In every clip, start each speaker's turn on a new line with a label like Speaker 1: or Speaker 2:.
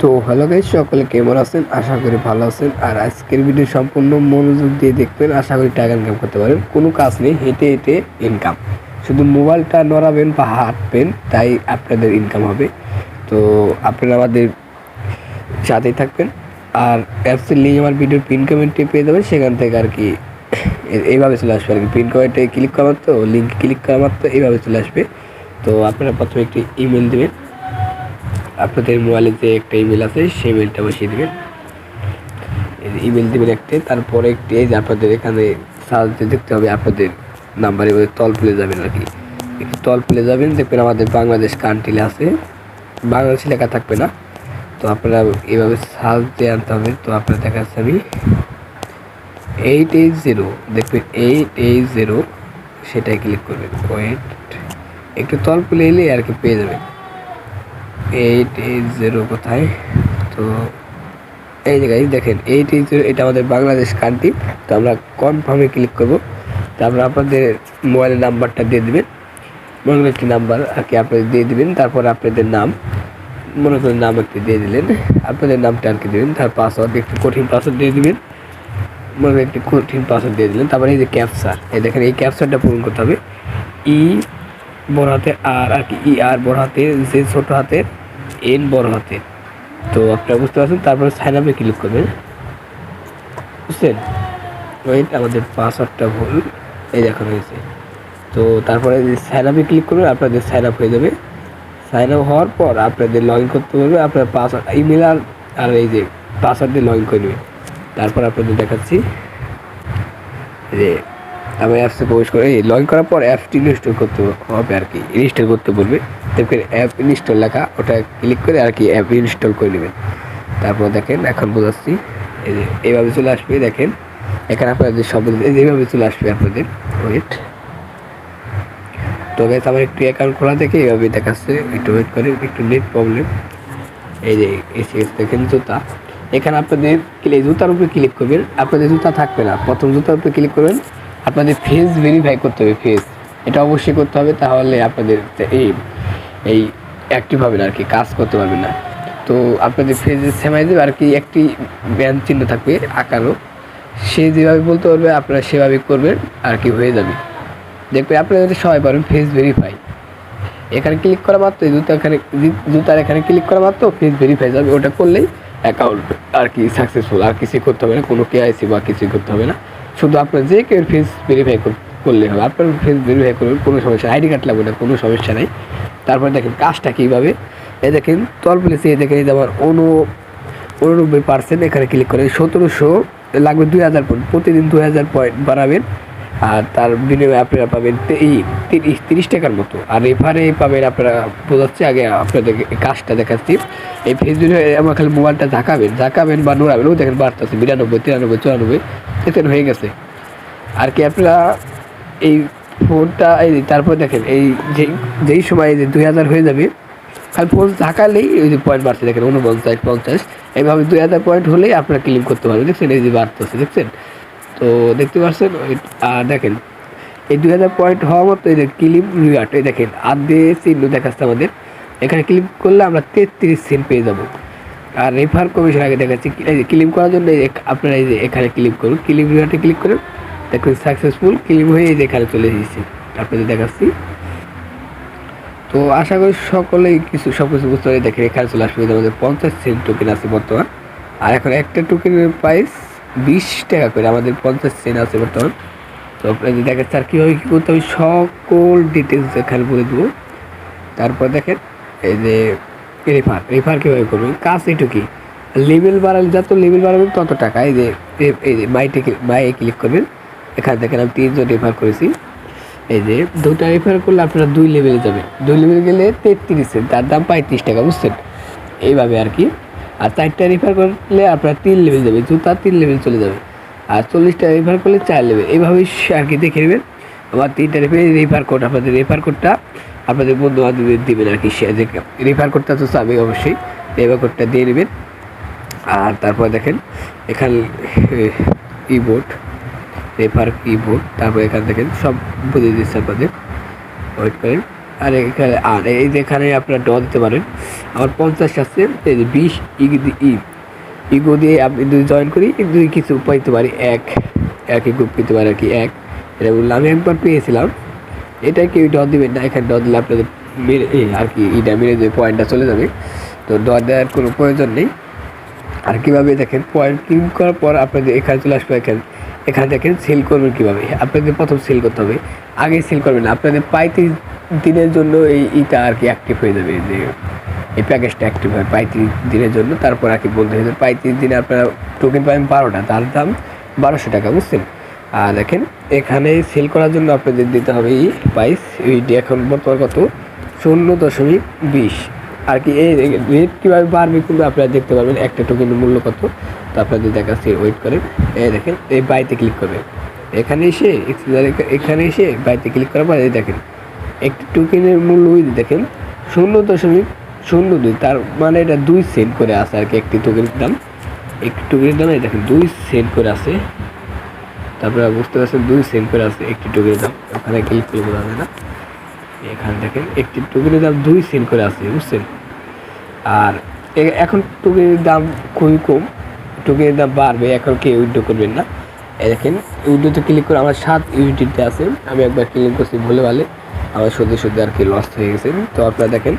Speaker 1: তো hello guys, সকলে কেমন আছেন? আশা করি ভালো আছেন। আর আজকের ভিডিও সম্পূর্ণ মনোযোগ দিয়ে দেখবেন, আশা করি টাকা ইনকাম করতে পারেন। কোনো কাজ নেই, হেঁটে হেঁটে ইনকাম। শুধু মোবাইলটা নড়াবেন বা হাঁটবেন, তাই আপনাদের ইনকাম হবে। তো আপনারা আমাদের সাথেই থাকবেন। আর অ্যাপসের লিঙ্ক আমার ভিডিওর পিন কমেন্টে পেয়ে যাবেন, সেখান থেকে আর কি এইভাবে চলে আসবে আর কি। পিন কমেন্টে ক্লিক করা মাত্র, লিঙ্ক ক্লিক করা মাত্র এইভাবে চলে আসবে। তো আপনারা প্রথমে একটি ইমেল দেবেন, আপনাদের মোবাইলে যে একটা ইমেল আছে সেই ইমেলটা বসিয়ে দেবেন। ইমেল দেবেন একটি, তারপরে একটি এই যে আপনাদের এখানে সার্চে দেখতে হবে আপনাদের নাম্বার, এবার তল পেলে যাবেন আর কি। একটু তল পেলে যাবেন, দেখবেন আমাদের বাংলাদেশ কান্ট্রি আছে, বাংলাদেশি লেখা থাকবে না। তো আপনারা এভাবে সার্চ দিয়ে আনতে হবে। তো আপনার দেখাচ্ছে আমি 880 দেখবেন 880 সেটাই ক্লিক করবেন। ওয়েট, একটু তল পেলে এলে আর কি পেয়ে যাবেন 880 কোথায়। তো এই জায়গায় দেখেন 880, এটা আমাদের বাংলাদেশ কান্ট্রি। তো আমরা কনফার্মে ক্লিক করব। তারপর আপনাদের মোবাইলের নাম্বারটা দিয়ে দেবেন, মনে করেন একটি নাম্বার আর কি আপনাদের দিয়ে দিবেন। তারপর আপনাদের নাম, মনে করেন নাম একটি দিয়ে দিলেন, আপনাদের নামটা আর কি দেবেন। তার পাসওয়ার্ড একটু কঠিন পাসওয়ার্ড দিয়ে দিবেন, মনে করেন একটি কঠিন পাসওয়ার্ড দিয়ে দিলেন। তারপরে এই যে ক্যাপচার, এই দেখেন এই ক্যাপচারটা পূরণ করতে হবে। ই বড় হাতে আর কি, ই আর বড় হাতে, যে ছোট হাতে, এন বড় হাতে। তো আপনারা বুঝতে পারছেন। তারপরে সাইন আপে ক্লিক করবেন, বুঝছেন? ওয়েট, আমাদের পাসওয়ার্ডটা ভুল, এই দেখানো হয়েছে। তো তারপরে সাইন আপে ক্লিক করবেন, আপনাদের সাইন আপ হয়ে যাবে। সাইন আপ হওয়ার পর আপনাদের লগ ইন করতে পারবে। আপনার পাসওয়ার্ড, ইমেল আর এই যে পাসওয়ার্ড দিয়ে লগ ইন করে নেবেন। তারপর আপনাদের দেখাচ্ছি যে আমি অ্যাপসে প্রবেশ করে লগ ইন করার পর অ্যাপসটি ইনস্টল করতে হবে আর কি, ইনস্টল করতে বলবে। দেখবেন অ্যাপ ইনস্টল লেখা, ওটা ক্লিক করে আর কি অ্যাপ ইনস্টল করে নেবেন। তারপর দেখেন এখন বোঝাচ্ছি, এই যে এইভাবে চলে আসবে। দেখেন এখানে আপনাদের সব এইভাবে চলে আসবে আপনাদের। ওয়েট, তো গাইস আমার একটু অ্যাকাউন্ট খোলা থেকে এইভাবে দেখাচ্ছে, একটু ওয়েট করে, একটু নেট প্রবলেম। এই যে এসে দেখেন জুতা, এখানে আপনাদের জুতার উপরে ক্লিক করবেন। আপনাদের জুতা থাকবে না, প্রথম জুতার উপরে ক্লিক করবেন। আপনাদের ফেস ভেরিফাই করতে হবে, ফেস এটা অবশ্যই করতে হবে, তাহলে আপনাদের এই এই অ্যাক্টিভ হবে না আর কি, কাজ করতে পারবেন না। তো আপনাদের ফেসে সেমাই দেবে আর কি, একটি ব্যান চিহ্ন থাকবে আঁকানো, সে যেভাবে বলতে পারবে আপনারা সেভাবে করবেন আর কি, হয়ে যাবে। দেখবেন আপনারা যদি সবাই পারেন ফেস ভেরিফাই, এখানে ক্লিক করা মাত্র জুতার এখানে ক্লিক করা মাত্র ফেস ভেরিফাই যাবে। ওটা করলেই অ্যাকাউন্ট আর কি সাকসেসফুল, আর কিছু করতে হবে না, কোনো কেআইসি বা কিছুই করতে হবে না। শুধু আপনার যে কেউ ফেস ভেরিফাই করলে হবে, আপনার ফেস ভেরিফাই করবেন, কোনো সমস্যা, আইডি কার্ড লাগবে না, কোনো সমস্যা নেই। তারপরে দেখেন কাজটা কীভাবে, এই দেখেন তল প্লেসে, এই দেখেন এই যে আমার 89% এখানে ক্লিক করে 1700 লাগবে, 2000 পয়েন্ট, প্রতিদিন 2000 পয়েন্ট বাড়াবেন। আর তার বিনিময়ে আপনারা পাবেন এই 30 টাকার মতো। আর রেফারে পাবেন আপনারা, বোঝাচ্ছি আগে আপনাদেরকে কাজটা দেখাচ্ছি। এই ফেসবুকে আমার খালি মোবাইলটা ঝাঁকাবেন বা নোড়াবেন, ও দেখেন বাড়তেছে 92, 93, 94, দেখেন হয়ে গেছে আর কি। আপনারা এই ফোনটা এই তারপর দেখেন এই যেই সময় যে 2000 হয়ে যাবে, খালি ফোন ঝাঁকালেই ওই যে পয়েন্ট বাড়ছে, দেখেন 49, 50, এইভাবে 2000 পয়েন্ট হলেই আপনারা ক্লেম করতে পারবেন। দেখছেন এই যে বাড়তেছে, দেখছেন? তো দেখতে পাচ্ছেন। আর দেখেন এই 2000 পয়েন্ট হওয়া মতো এই যে ক্লিপ রিওয়ার্ড, এই দেখেন আধে চিহ্ন দেখাচ্ছে আমাদের, এখানে ক্লিক করলে আমরা 33 সেন্ট পেয়ে যাব। আর রেফার কমিশন আগে দেখাচ্ছি, এই যে ক্লিক করার জন্য আপনারা এই যে এখানে ক্লিক করুন, ক্লিপ রিওয়ার্ডে ক্লিক করুন, দেখুন সাকসেসফুল ক্লিক হয়ে এই যে এখানে চলে এসেছি, আপনাদের দেখাচ্ছি। তো আশা করি সকলেই সব কিছু বুঝতে পারি। দেখেন এখানে চলে আসবে, আমাদের 50 সেন্ট টোকেন আছে বর্তমান। আর এখন একটা টোকেনের প্রাইস 20 টাকা করে, আমাদের 50 সেন্ট আছে বর্তমান। তো আপনাদের দেখাচ্ছে আর কীভাবে কী করতে হবে, সকল ডিটেলস এখানে বলে দেবো। তারপর দেখেন এই যে রেফার কীভাবে করবেন, কাজ এইটুকুই। লেভেল বাড়ালে, যত লেভেল বাড়াবেন তত টাকা। এই যে মাইয়ে ক্লিক করবেন, এখানে দেখেন আমি 3 জন রেফার করেছি। এই যে 2টা রেফার করলে আপনারা 2 লেভেলে যাবেন, 2 লেভেলে গেলে 33 সেন্ট, তার দাম 35 টাকা, বুঝছেন? এইভাবে আর কি। আর 4টা রেফার করলে আপনারা 3 লেভেল যাবে, জুতা 3 লেভেল চলে যাবে। আর 40টা রেফার করলে 4 লেভেল, এইভাবেই আর কি দেখে নেবেন। আবার 3টা রেফার কোড, আপনাদের রেফার কোডটা আপনাদের বন্ধু বান্ধবদের দেবেন আর কি, সে যে রেফার কোডটা তো চাবে অবশ্যই, রেফার কোডটা দিয়ে নেবেন। আর তারপর দেখেন এখানে কিবোর্ড, রেফার কিবোর্ড, তারপর এখানে দেখেন সব বুঝিয়ে দিচ্ছে আপনাদের। ওয়েট করেন, আর এখানে এই যেখানে আপনারা দিতে পারেন। আমার 50 আছে, এই যে 20 ইগো দিয়ে আপনি যদি জয়েন করি 2 কিছু পাইতে পারি, একই গ্রুপ পেতে পারে আর কি। এটা বললাম আমি একবার পেয়েছিলাম। এটা কেউ দিবেন না, এখানে দিলে আপনাদের মেরে আর কি এটা মেরে যে পয়েন্টটা চলে যাবে। তো দেওয়ার কোনো প্রয়োজন নেই। আর কীভাবে দেখেন, পয়েন্ট ক্লিক করার পর আপনাদের এখানে চলে আসবে। এখানে দেখেন সেল করবেন কীভাবে। আপনাদের প্রথম সেল করতে হবে, আগে সেল করবেন না। আপনাদের 35 দিনের জন্য এইটা আর কি অ্যাক্টিভ হয়ে যাবে, যে এই প্যাকেজটা অ্যাক্টিভ হয় 35 দিনের জন্য। তারপর আর কি বলতে হয়ে যাবে 35 দিনে আপনারা টোকেন পাবেন 12টা, তার দাম 1200 টাকা, বুঝছেন। আর দেখেন এখানে সেল করার জন্য আপনাদের দিতে হবে এই প্রাইস, এইটি এখন বর্তমান কত 0.20 আর কি। এই রেট কীভাবে বাড়বে কিন্তু আপনারা দেখতে পারবেন, একটা টোকেনের মূল্য কত। তো আপনাদের দেখাচ্ছি, ওয়েট করেন। এই দেখেন, এই বাইতে ক্লিক করবেন। এখানে এসে বাইতে ক্লিক করার পর এই দেখেন একটি টোকেনের মূল্য দেখেন 0.02, তার মানে এটা 2 সেন্ট করে আছে আর কি। একটি টোকেনের দাম এই দেখেন 2 সেন্ট করে আছে। তারপরে বুঝতে পারছেন 2 সেন্ট করে আছে একটি টোকেনের দাম। ওখানে ক্লিক করে বোঝা যায় না, এখানে দেখেন একটি টোকেনের দাম 2 সেন্ট করে আছে, বুঝছেন। আর এখন টোকেনের দাম খুবই কম, টোকেনের দাম বাড়বে, এখন কেউ উইথড্র করবেন না। দেখেন উইথড্রোতে ক্লিক করে আমার 7 ইউনিটিতে আছে। আমি একবার ক্লিক করছি ভুলে আমার সত্যি আর কি লস হয়ে গেছে। তো আপনারা দেখেন,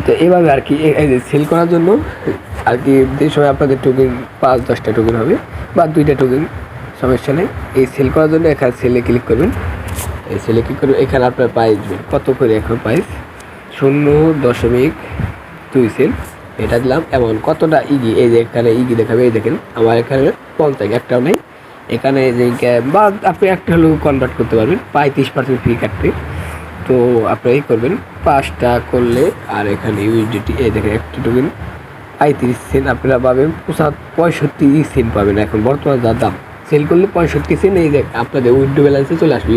Speaker 1: তো এভাবে আর কি এই যে সেল করার জন্য আর কি যে সময় আপনাদের টোকেন 5-10টা টোকেন হবে বা 2টা টোকেন, সমস্যা নেই। এই সেল করার জন্য এখানে সেলে ক্লিক করবেন। এই সেলে ক্লিক করবেন, এখানে আপনার প্রাইস দেবেন কত করে। এখন প্রাইস 0.2 সেন্ট, এটা দিলাম। এমন কতটা এই যে এখানে দেখাবে, এই দেখেন আমার এখানে 50 একটাও নেই। এখানে যে বা আপনি একটা হলেও কনভার্ট করতে পারবেন, 35% ফি কাটবে। তো আপনি এই করবেন 5টা করলে। আর এখানে ইউএসডিটি এই দেখেন একটা টোকেন 35 সেন্ট, আপনারা পাবেন 65 সেন্ট পাবেন এখন বর্তমান যা দাম। সেল করলে 65 সেন্ট এই যে আপনাদের উইথড্র ব্যালেন্সে চলে আসবে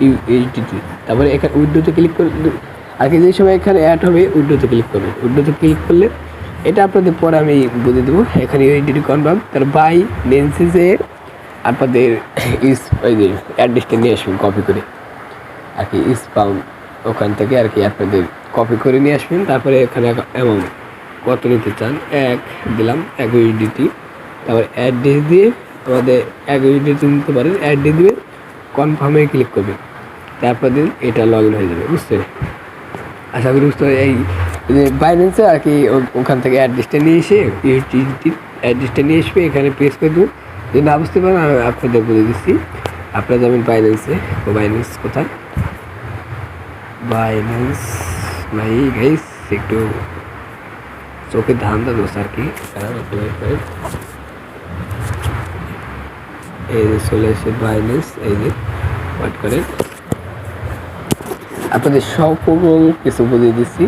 Speaker 1: ইউএসডিটি। তারপরে এখানে উইথড্রোতে ক্লিক করলে আগে যে সময় এখানে অ্যাড হবে উইথড্রোতে ক্লিক করবেন। উইথড্রোতে ক্লিক করলে এটা আপনাদের পরে আমি বুঝে দেবো। এখানে ইউএসডিটি কনফার্ম, তার বাই মেনসেসে আপনাদের ওই যে অ্যাড্রেসটা নিয়ে আসবেন কপি করে আর কি, স্পাউন্ড ওখান থেকে আর কি আপনাদের কপি করে নিয়ে আসবেন। তারপরে এখানে অ্যামাউন্ট কত নিতে চান, 1 দিলাম, 1 ইউএসডিটি। তারপরে অ্যাড্রেস দিয়ে আমাদের 1 ইউএসডিটি নিতে পারেন, অ্যাড্রেস দিয়ে কনফার্মে ক্লিক করবেন। তারপর দিন এটা লগ ইন হয়ে যাবে, বুঝছেন। আশা করি বুঝতে হবে। এই যে বাইন্যান্সে আর কি ওখান থেকে অ্যাড্রেসটা নিয়ে এসে ইউএসডিটির অ্যাড্রেসটা নিয়ে আসবে, এখানে প্রেস করে দেবো। যদি না বুঝতে পারেন আমি আপনাদের বলে দিচ্ছি। আপনারা যাবেন বাইন্যান্সে। তো বাইন্যান্স কোথায়, বাইন্যান্স ভাই গাইস একটু চোখে ধান্দা দোষ আর কি। এই যে চলে এসে বাইন্যান্স, এই যে ওয়েট করেন, আপনাদের সম্পূর্ণ কিছু বুঝিয়ে দিচ্ছি।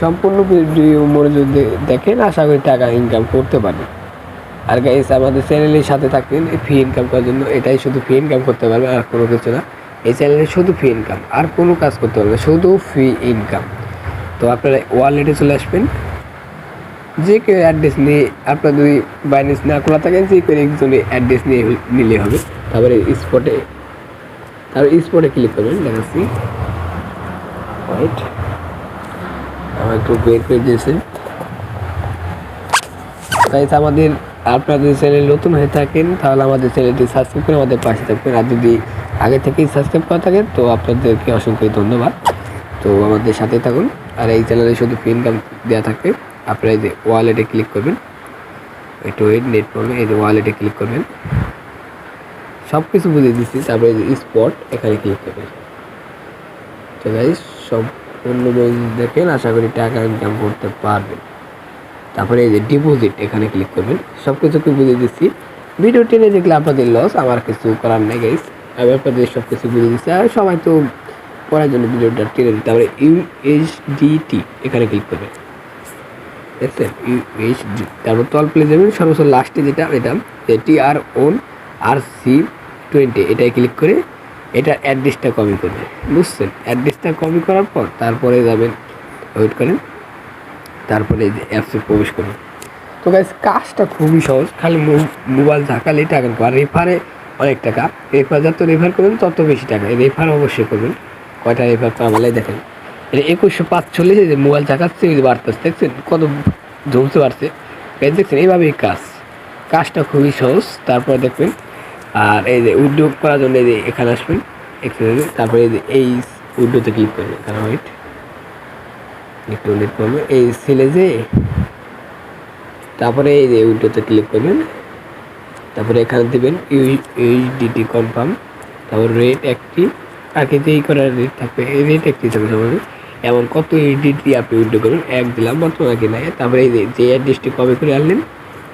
Speaker 1: সম্পূর্ণ ভিডিও মনোযোগ দেখেন, আশা করি টাকা ইনকাম করতে পারবেন। আর গাইস আমাদের চ্যানেলের সাথে থাকবেন ফ্রি ইনকাম করার জন্য। এটাই শুধু ফ্রি ইনকাম করতে পারবেন, আর কোনো কিছু না। এই চ্যানেলে শুধু ফ্রি ইনকাম, আর কোনো কাজ করতে পারবেন, শুধু ফ্রি ইনকাম। তো আপনারা ওয়ালেটে চলে আসবেন। যে কেউ অ্যাড্রেস নিয়ে, আপনার যদি বাইন্যান্স না খোলা থাকেন যে কেউ একজনের অ্যাড্রেস নিয়ে নিলে হবে। তারপরে স্পটে ক্লিক করবেন। দেখাচ্ছি, রাইট আমার একটু বের করে দিয়েছে গাইস। আমাদের আপনাদের চ্যানেল নতুন হয়ে থাকেন তাহলে আমাদের চ্যানেলটি সাবস্ক্রাইব করে আমাদের পাশে থাকবেন। আর যদি আগে থেকেই সাবস্ক্রাইব করা থাকেন তো আপনাদেরকে অসংখ্য ধন্যবাদ। তো আমাদের সাথে থাকুন। আর এই চ্যানেলে শুধু ফ্রি ইনকাম দেওয়া থাকবে। আপনারা এই যে ওয়ালেটে ক্লিক করবেন, একটু নেট পড়বে, এই যে ওয়ালেটে ক্লিক করবেন। সব কিছু বুঝিয়ে দিচ্ছি। তারপরে এই যে স্পট, এখানে ক্লিক করবেন। তো গাইস সম্পূর্ণ দেখেন, আশা করি টাকা ইনকাম করতে পারবেন। তারপরে এই যে ডিপোজিট, এখানে ক্লিক করবেন। সব কিছুকে বুঝিয়ে দিচ্ছি। ভিডিও টেনে দেখলে আপনাদের লস, আমার কিছু করার নেই গাইস। আমি আপনাদের সব কিছু বুঝিয়ে দিচ্ছি। আর সবাই তো পড়ার জন্য ভিডিওটা টেনে দিতে। তারপরে ইউএসডিটি, এখানে ক্লিক করবেন, দেখছেন ইউএসডি। তারপর টল প্লে যাবেন, সর্বোচ্চ লাস্টে যেটা এটা TRON-RC20, এটাই ক্লিক করে এটা অ্যাড্রেসটা কপি করবে, বুঝছেন। অ্যাড্রেসটা কপি করার পর তারপরে যাবেন, ওয়েট করেন, তারপরে এই যে অ্যাপসে প্রবেশ করবেন। তো গাইস কাজটা খুবই সহজ, খালি মোবাইল ঝাঁকালেই টাকা। আর রেফারে অনেক টাকা, রেফার যত রেফার করবেন তত বেশি টাকা। রেফার অবশ্যই করবেন, কয়টা রেফার পাওয়া দেখেন। এটা 2145 যে মোবাইল চাকাচ্ছে বাড়তেছে, দেখছেন কত জমতে পারছে। এই দেখছেন এইভাবেই কাজটা খুবই সহজ। তারপরে দেখবেন আর এই যে উইথড্র করার জন্য এই যে এখানে আসবেন এক্সেসে, তারপরে এই যে এই উইথড্রোতে ক্লিক করবেন। এখানে ওয়েট একটু উইথ করবেন এই সেলে যে, তারপরে এই যে উইথড্রোতে ক্লিক করবেন, তারপরে এখানে দেবেন ইউএসডিটি কনফার্ম, তারপর রেট একটি আর কি যেই করার রেট থাকবে এই রেট একটি থাকবে সবাই। এমন কত ইউএসডিটি আপনি উইথড্র করবেন, এক দিলাম বর্তমানে কি নাই। তারপরে এই যে অ্যাড্রেসটি কবে করে আনলেন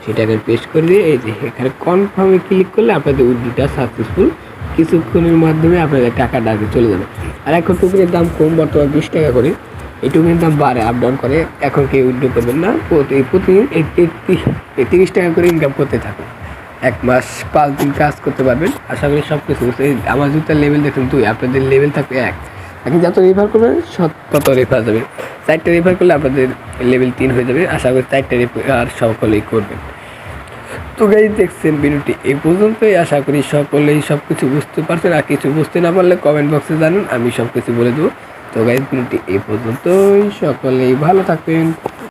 Speaker 1: সেটা এখানে পেস্ট করে দিয়ে এই যে এখানে কনফার্মে ক্লিক করলে আপনাদের উইথড্রটা সাকসেসফুল। কিছুক্ষণের মাধ্যমে আপনাদের টাকাটা আগে চলে যাবে। আর এখন টোকেনের দাম কম, বর্তমানে 20 টাকা করে। এই টোকেনের দাম বাড়ে আপ ডাউন করে, এখন কেউ উইথড্র করবেন না। প্রতিদিন 30 টাকা করে ইনকাম করতে থাকুন। 1 মাস 5 দিন কাজ করতে পারবেন। আশা করি সব কিছু বুঝতে। আমার জুতার লেভেল দেখুন 2, আপনাদের লেভেল থাকবে 1। আপনি যত রেফার করবেন তত রেফার যাবে। 4টা রেফার করলে আপনাদের লেভেল 3 হয়ে যাবে। আশা করি 4টা রেফার সকলেই করবেন। তো গাইস দেখছেন ভিডিওটি এই পর্যন্তই। আশা করি সকলেই সব কিছু বুঝতে পারছেন। আর কিছু বুঝতে না পারলে কমেন্ট বক্সে জানান, আমি সব কিছু বলে দেবো। তো গাইস ভিডিওটি এই পর্যন্তই, সকলেই ভালো থাকবেন।